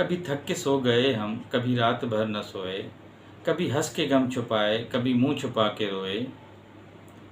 कभी थक के सो गए हम, कभी रात भर न सोए, कभी हंस के गम छुपाए, कभी मुंह छुपा के रोए।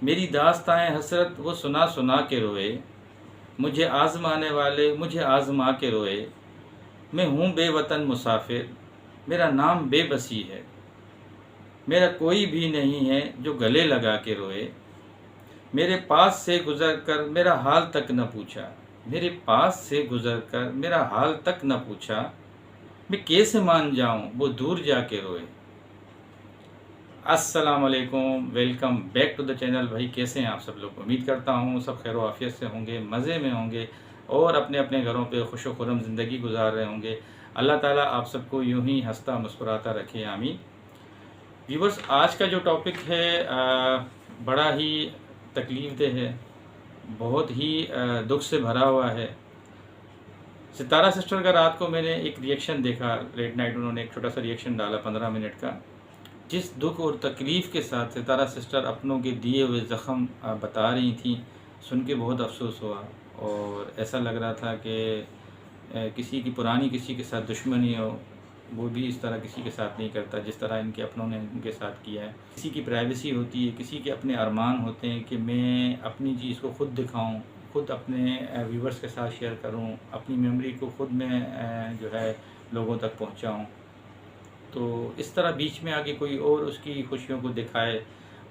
मेरी दास्ताएं हसरत वो सुना सुना के रोए, मुझे आजमाने वाले मुझे आजमा के रोए। मैं हूँ बेवतन मुसाफिर, मेरा नाम बेबसी है, मेरा कोई भी नहीं है जो गले लगा के रोए। मेरे पास से गुजर कर मेरा हाल तक न पूछा, मेरे पास से गुजर कर मेरा हाल तक न पूछा। मैं कैसे मान जाऊं वो दूर जाके रोए। अस्सलाम वालेकुम, welcome back to the channel. भाई कैसे हैं आप सब लोग? उम्मीद करता हूँ सब खैर आफियत से होंगे, मज़े में होंगे और अपने अपने घरों पे खुश व खुर्रम ज़िंदगी गुजार रहे होंगे। अल्लाह ताला आप सबको यूं ही हंसता मुस्कुराता रखे, आमीन। व्यूवर्स, आज का जो टॉपिक है बड़ा ही तकलीफ़देह है, बहुत ही दुख से भरा हुआ है। सितारा सिस्टर का रात को मैंने एक रिएक्शन देखा, लेट नाइट उन्होंने एक छोटा सा रिएक्शन डाला 15 मिनट का। जिस दुख और तकलीफ़ के साथ सितारा सिस्टर अपनों के दिए हुए ज़ख़म बता रही थी, सुन के बहुत अफसोस हुआ और ऐसा लग रहा था कि किसी की पुरानी किसी के साथ दुश्मनी हो, वो भी इस तरह किसी के साथ नहीं करता जिस तरह इनके अपनों ने इनके साथ किया है। किसी की प्राइवेसी होती है, किसी के अपने अरमान होते हैं कि मैं अपनी चीज़ को ख़ुद दिखाऊं, ख़ुद अपने व्यूवर्स के साथ शेयर करूं, अपनी मेमोरी को ख़ुद मैं जो है लोगों तक पहुंचाऊं। तो इस तरह बीच में आके कोई और उसकी खुशियों को दिखाए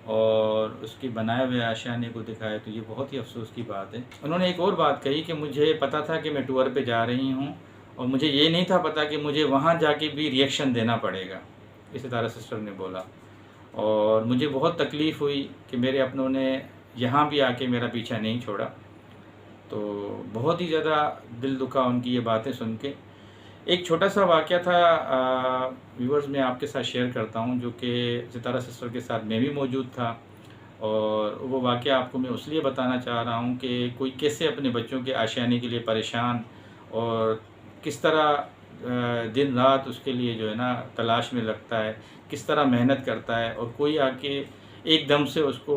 और उसके बनाए हुए आशियाने को दिखाए, तो ये बहुत ही अफसोस की बात है। उन्होंने एक और बात कही कि मुझे पता था कि मैं टूर पे जा रही हूँ और मुझे ये नहीं था पता कि मुझे वहाँ जाके भी रिएक्शन देना पड़ेगा, इस सितारा सिस्टर ने बोला। और मुझे बहुत तकलीफ़ हुई कि मेरे अपनों ने यहाँ भी आके मेरा पीछा नहीं छोड़ा। तो बहुत ही ज़्यादा दिल दुखा उनकी ये बातें सुन के। एक छोटा सा वाक़या था व्यूवर्स, मैं आपके साथ शेयर करता हूँ, जो कि सितारा सिस्टर के साथ मैं भी मौजूद था। और वो वाक़या आपको मैं इसलिए बताना चाह रहा हूँ कि कोई कैसे अपने बच्चों के आशियाने के लिए परेशान और किस तरह दिन रात उसके लिए जो है ना तलाश में लगता है, किस तरह मेहनत करता है और कोई आके एकदम से उसको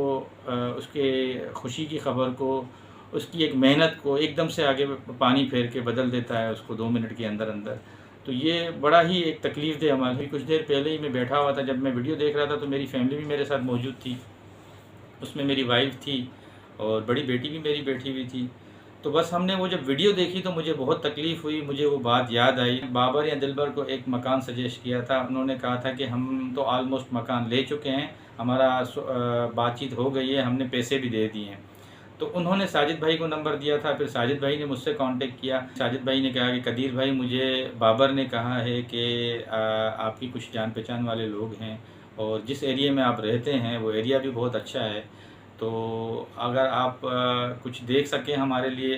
उसके खुशी की ख़बर को, उसकी एक मेहनत को एकदम से आगे पानी फेर के बदल देता है उसको 2 मिनट के अंदर अंदर। तो ये बड़ा ही एक तकलीफ़देह अमल है। कुछ देर पहले ही मैं बैठा हुआ था, जब मैं वीडियो देख रहा था तो मेरी फैमिली भी मेरे साथ मौजूद थी। उसमें मेरी वाइफ थी और बड़ी बेटी भी मेरी बैठी हुई थी। तो बस हमने वो जब वीडियो देखी तो मुझे बहुत तकलीफ़ हुई, मुझे वो बात याद आई। बाबर या दिलबर को एक मकान सजेस्ट किया था, उन्होंने कहा था कि हम तो आलमोस्ट मकान ले चुके हैं, हमारा बातचीत हो गई है, हमने पैसे भी दे दिए हैं। तो उन्होंने साजिद भाई को नंबर दिया था, फिर साजिद भाई ने मुझसे कांटेक्ट किया। साजिद भाई ने कहा कि कदीर भाई, मुझे बाबर ने कहा है कि आपकी कुछ जान पहचान वाले लोग हैं और जिस एरिया में आप रहते हैं वो एरिया भी बहुत अच्छा है, तो अगर आप कुछ देख सकें हमारे लिए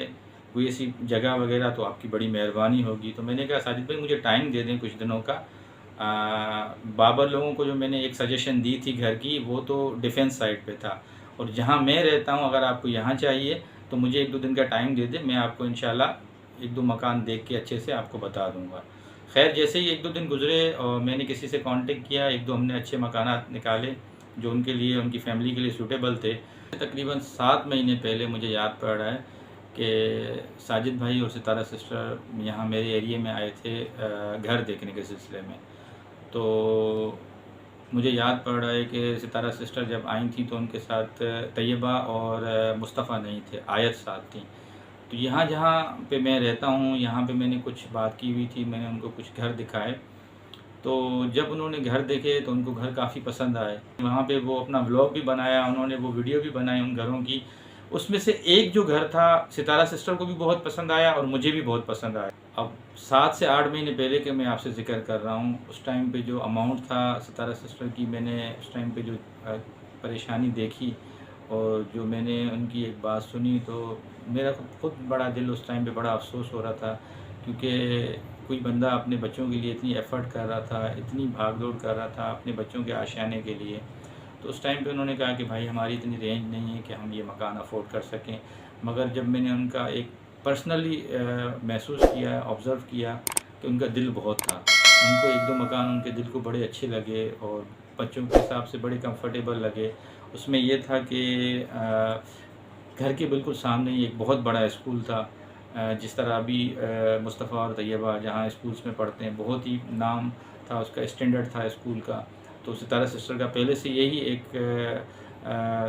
कोई ऐसी जगह वगैरह तो आपकी बड़ी मेहरबानी होगी। तो मैंने कहा साजिद भाई मुझे टाइम दे दें कुछ दिनों का। बाबर लोगों को जो मैंने एक सजेशन दी थी घर की, वो तो डिफेंस साइड पे था और जहाँ मैं रहता हूँ अगर आपको यहाँ चाहिए तो मुझे 1-2 दिन का टाइम दे दें, मैं आपको इंशाल्लाह 1-2 मकान देख के अच्छे से आपको बता दूँगा। खैर जैसे ही 1-2 दिन गुजरे और मैंने किसी से कांटेक्ट किया, 1-2 हमने अच्छे मकानात निकाले जो उनके लिए, उनकी फैमिली के लिए सूटेबल थे। तकरीबन 7 महीने पहले मुझे याद पड़ रहा है कि साजिद भाई और सितारा सिस्टर यहाँ मेरे एरिया में आए थे घर देखने के सिलसिले में। तो मुझे याद पड़ रहा है कि सितारा सिस्टर जब आई थी तो उनके साथ तैयबा और मुस्तफ़ा नहीं थे, आयत साथ थी। तो यहाँ जहाँ पे मैं रहता हूँ यहाँ पे मैंने कुछ बात की हुई थी, मैंने उनको कुछ घर दिखाए। तो जब उन्होंने घर देखे तो उनको घर काफ़ी पसंद आए। वहाँ पे वो अपना व्लॉग भी बनाया, उन्होंने वो वीडियो भी बनाई उन घरों की। उसमें से एक जो घर था सितारा सिस्टर को भी बहुत पसंद आया और मुझे भी बहुत पसंद आया। अब 7 से 8 महीने पहले के मैं आपसे ज़िक्र कर रहा हूँ। उस टाइम पे जो अमाउंट था सितारा सिस्टर की, मैंने उस टाइम पे जो परेशानी देखी और जो मैंने उनकी एक बात सुनी तो मेरा खुद बड़ा दिल उस टाइम पे बड़ा अफसोस हो रहा था, क्योंकि कोई बंदा अपने बच्चों के लिए इतनी एफ़र्ट कर रहा था, इतनी भाग दौड़ कर रहा था अपने बच्चों के आशियाने के लिए। तो उस टाइम पे उन्होंने कहा कि भाई हमारी इतनी रेंज नहीं है कि हम ये मकान अफोर्ड कर सकें। मगर जब मैंने उनका एक पर्सनली महसूस किया, ऑब्ज़र्व किया कि उनका दिल बहुत था। उनको 1-2 मकान उनके दिल को बड़े अच्छे लगे और बच्चों के हिसाब से बड़े कंफर्टेबल लगे। उसमें ये था कि घर के बिल्कुल सामने ही एक बहुत बड़ा स्कूल था जिस तरह अभी मुस्तफ़ा और तैयबा जहाँ स्कूल्स में पढ़ते हैं, बहुत ही नाम था उसका, स्टैंडर्ड था स्कूल का। तो सितारा सिस्टर का पहले से यही एक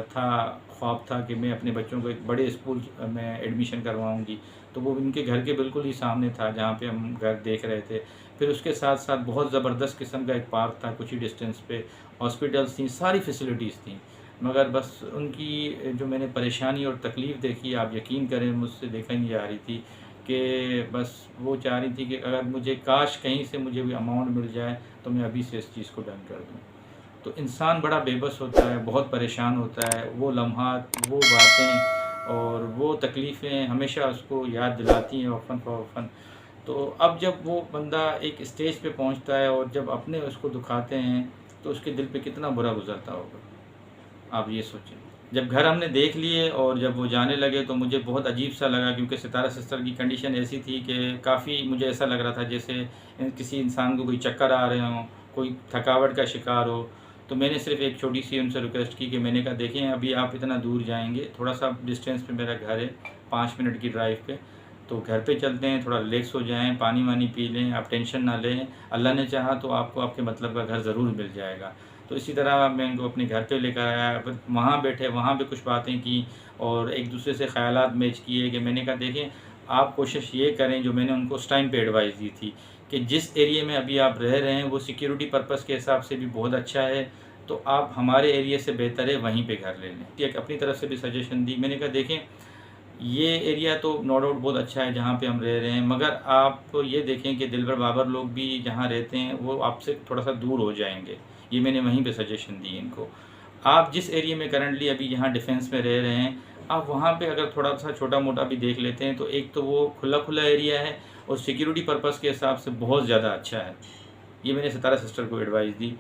था, ख्वाब था कि मैं अपने बच्चों को एक बड़े स्कूल में एडमिशन करवाऊंगी। तो वो इनके घर के बिल्कुल ही सामने था जहाँ पे हम घर देख रहे थे। फिर उसके साथ साथ बहुत ज़बरदस्त किस्म का एक पार्क था कुछ ही डिस्टेंस पे, हॉस्पिटल्स थी, सारी फैसिलिटीज़ थी। मगर बस उनकी जो मैंने परेशानी और तकलीफ़ देखी, आप यकीन करें मुझसे देखा नहीं जा रही थी कि बस वो चाह रही थी कि अगर मुझे काश कहीं से मुझे भी अमाउंट मिल जाए तो मैं अभी से इस चीज़ को डन कर दूँ। तो इंसान बड़ा बेबस होता है, बहुत परेशान होता है। वो लम्हात, वो बातें और वो तकलीफ़ें हमेशा उसको याद दिलाती हैं औफ़न फ़ौफ़न। तो अब जब वो बंदा एक स्टेज पे पहुंचता है और जब अपने उसको दुखाते हैं तो उसके दिल पे कितना बुरा गुजरता होगा, आप ये सोचें। जब घर हमने देख लिए और जब वो जाने लगे तो मुझे बहुत अजीब सा लगा, क्योंकि सितारा सिस्टर की कंडीशन ऐसी थी कि काफ़ी मुझे ऐसा लग रहा था जैसे किसी इंसान को कोई चक्कर आ रहे हों, कोई थकावट का शिकार हो। तो मैंने सिर्फ़ एक छोटी-सी उनसे रिक्वेस्ट की कि मैंने कहा देखें अभी आप इतना दूर जाएँगे, थोड़ा-सा डिस्टेंस पे मेरा घर है, 5 मिनट की ड्राइव पे, तो घर पे चलते हैं, थोड़ा रिलैक्स हो जाएँ, पानी-वानी पी लें, आप टेंशन ना लें। अल्लाह ने चाहा तो आपको आपके मतलब का घर ज़रूर मिल जाएगा। तो इसी तरह मैं इनको अपने घर पे लेकर आया, फिर वहाँ बैठे, वहाँ पे कुछ बातें की और एक-दूसरे से ख़यालात मैच किए कि मैंने कहा देखें आप कोशिश ये करें जो मैंने उनको उस टाइम पे एडवाइस दी थी कि जिस एरिया में अभी आप रह रहे हैं वो सिक्योरिटी पर्पज़ के हिसाब से भी बहुत अच्छा है, तो आप हमारे एरिया से बेहतर है वहीं पे घर ले लें। एक अपनी तरफ से भी सजेशन दी, मैंने कहा देखें ये एरिया तो नो डाउट बहुत अच्छा है जहाँ पे हम रह रहे हैं, मगर आप ये देखें कि दिलबर बाबर लोग भी जहाँ रहते हैं वो आपसे थोड़ा-सा दूर हो जाएँगे। ये मैंने वहीं पे सजेशन दी इनको। आप जिस एरिया में करंटली अभी यहाँ डिफेंस में रह रहे हैं, आप वहाँ पे अगर थोड़ा-सा छोटा-मोटा भी देख लेते हैं तो एक तो वो खुला-खुला एरिया है और सिक्योरिटी पर्पज़ के हिसाब से बहुत ज़्यादा अच्छा है। ये मैंने सितारा सिस्टर को एडवाइस दी।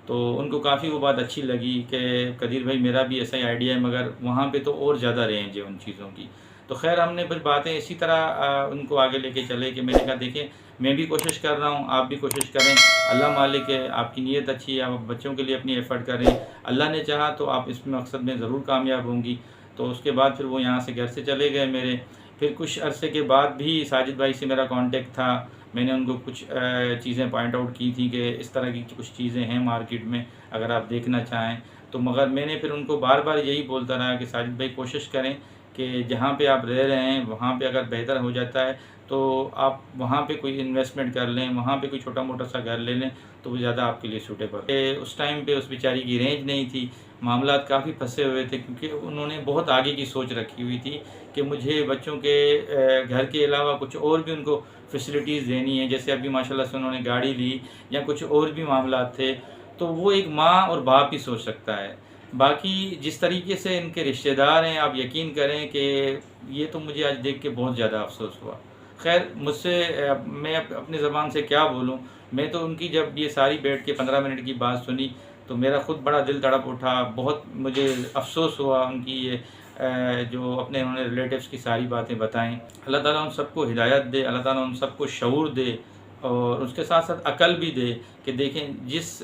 तो उनको काफ़ी वो बात अच्छी लगी कि कदीर भाई मेरा भी ऐसा ही आइडिया है, मगर वहाँ पे तो और ज़्यादा रेंज है उन चीज़ों की। तो ख़ैर हमने फिर बातें इसी तरह उनको आगे लेके चले कि मैंने कहा देखें मैं भी कोशिश कर रहा हूँ, आप भी कोशिश करें। अल्लाह मालिक है, आपकी नीयत अच्छी है, आप बच्चों के लिए अपनी एफ़र्ट कर रहे हैं। अल्लाह ने चाहा तो आप इस मकसद में ज़रूर कामयाब होंगी। तो उसके बाद फिर वो यहाँ से घर से चले गए मेरे। फिर कुछ अरसे के बाद भी साजिद भाई से मेरा कॉन्टेक्ट था। मैंने उनको कुछ चीज़ें पॉइंट आउट की थी कि इस तरह की कुछ चीज़ें हैं मार्केट में, अगर आप देखना चाहें। तो मगर मैंने फिर उनको बार-बार यही बोलता रहा कि साजिद भाई कोशिश करें कि जहाँ पे आप रह रहे हैं वहाँ पे अगर बेहतर हो जाता है तो आप वहाँ पे कोई इन्वेस्टमेंट कर लें, वहाँ पे कोई छोटा-मोटा सा घर ले लें तो वो ज़्यादा आपके लिए सूटेबल है। उस टाइम पे उस बेचारी की रेंज नहीं थी, मामलात काफ़ी फँसे हुए थे, क्योंकि उन्होंने बहुत आगे की सोच रखी हुई थी कि मुझे बच्चों के घर के अलावा कुछ और भी उनको फैसिलिटीज़ देनी है। जैसे अभी माशाल्लाह से उन्होंने गाड़ी ली या कुछ और भी मामलात थे, तो वो एक माँ और बाप ही सोच सकता है। बाकी जिस तरीके से इनके रिश्तेदार हैं, आप यकीन करें कि ये तो मुझे आज देख के बहुत ज़्यादा अफ़सोस हुआ। ख़ैर मुझसे मैं अपनी ज़बान से क्या बोलूँ, मैं तो उनकी जब ये सारी बैठ के 15 मिनट की बात सुनी तो मेरा ख़ुद बड़ा दिल तड़प उठा। बहुत मुझे अफ़सोस हुआ उनकी ये जो अपने उन्होंने रिलेटिव्स की सारी बातें बताएँ। अल्लाह ताला उन सबको हिदायत दे, अल्लाह ताला उन सबको शऊर दे और उसके साथ-साथ अक़ल भी दे कि देखें जिस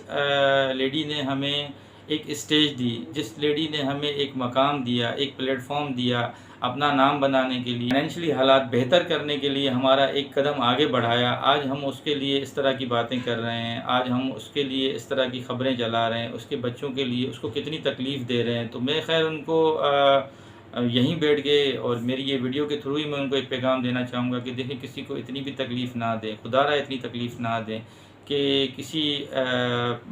लेडी ने हमें एक स्टेज दी, जिस लेडी ने हमें एक मकाम दिया, एक प्लेटफ़ॉर्म दिया अपना नाम बनाने के लिए, फ़ाइनेंशियली हालात बेहतर करने के लिए हमारा एक कदम आगे बढ़ाया, आज हम उसके लिए इस तरह की बातें कर रहे हैं, आज हम उसके लिए इस तरह की ख़बरें चला रहे हैं, उसके बच्चों के लिए उसको कितनी तकलीफ़ दे रहे हैं। तो मैं ख़ैर उनको यहीं बैठ के और मेरी ये वीडियो के थ्रू ही मैं उनको एक पैगाम देना चाहूँगा कि देखिए किसी को इतनी भी तकलीफ़ ना दें, खुदारा इतनी तकलीफ़ ना दें कि किसी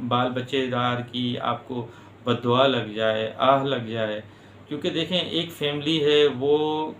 बाल बच्चेदार की आपको बद्दुआ लग जाए, आह लग जाए। क्योंकि देखें एक फ़ैमिली है वो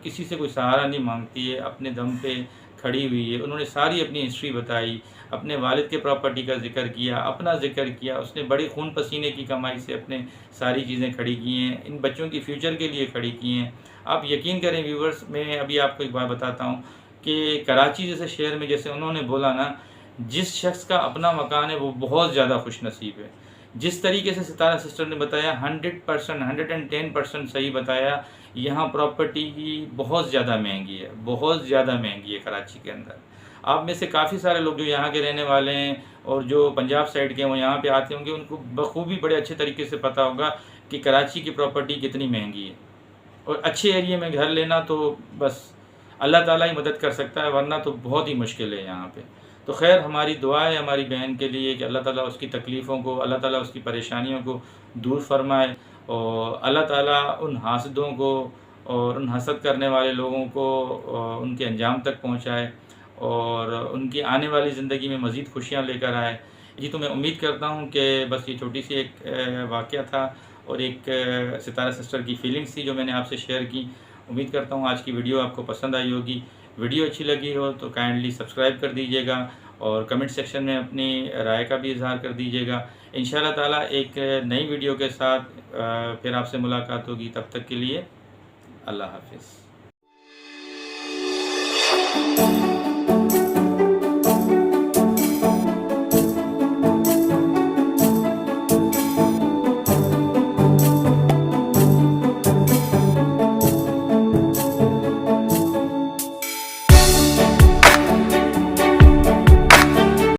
किसी से कोई सहारा नहीं माँगती है, अपने दम पे खड़ी हुई है। उन्होंने सारी अपनी हिस्ट्री बताई, अपने वालिद के प्रॉपर्टी का ज़िक्र किया, अपना ज़िक्र किया, उसने बड़ी खून पसीने की कमाई से अपने सारी चीज़ें खड़ी की हैं, इन बच्चों की फ्यूचर के लिए खड़ी की हैं। आप यकीन करें व्यूअर्स, मैं अभी आपको एक बात बताता हूँ कि कराची जैसे शहर में जैसे उन्होंने बोला ना, जिस शख्स का अपना मकान है वो बहुत ज़्यादा खुशनसीब है। जिस तरीके से सितारा सिस्टर ने बताया 100% 110% सही बताया। यहाँ प्रॉपर्टी की बहुत ज़्यादा महंगी है, बहुत ज़्यादा महंगी है कराची के अंदर। आप में से काफ़ी सारे लोग जो यहाँ के रहने वाले हैं और जो पंजाब साइड के हैं वो यहाँ पे आते होंगे, उनको बखूबी बड़े अच्छे तरीके से पता होगा कि कराची की प्रॉपर्टी कितनी महंगी है और अच्छे एरिया में घर लेना तो बस अल्लाह ताला ही मदद कर सकता है, वरना तो बहुत ही मुश्किल है यहाँ पे। तो खैर हमारी दुआ है हमारी बहन के लिए कि अल्लाह ताला उसकी तकलीफ़ों को, अल्लाह ताला उसकी परेशानियों को दूर फ़रमाए और अल्लाह ताला उन हासदों को और उन हसद करने वाले लोगों को उनके अंजाम तक पहुँचाए और उनकी आने वाली ज़िंदगी में मज़ीद खुशियाँ लेकर आए। जी, तो मैं उम्मीद करता हूँ कि बस ये छोटी सी एक वाक़या था और एक सितारा सिस्टर की फ़ीलिंग्स थी जो मैंने आपसे शेयर की। उम्मीद करता हूँ आज की वीडियो आपको पसंद आई होगी। वीडियो अच्छी लगी हो तो काइंडली सब्सक्राइब कर दीजिएगा और कमेंट सेक्शन में अपनी राय का भी इज़हार कर दीजिएगा। इंशाअल्लाह ताला एक नई वीडियो के साथ फिर आपसे मुलाकात होगी। तब तक के लिए अल्लाह हाफ़िज़।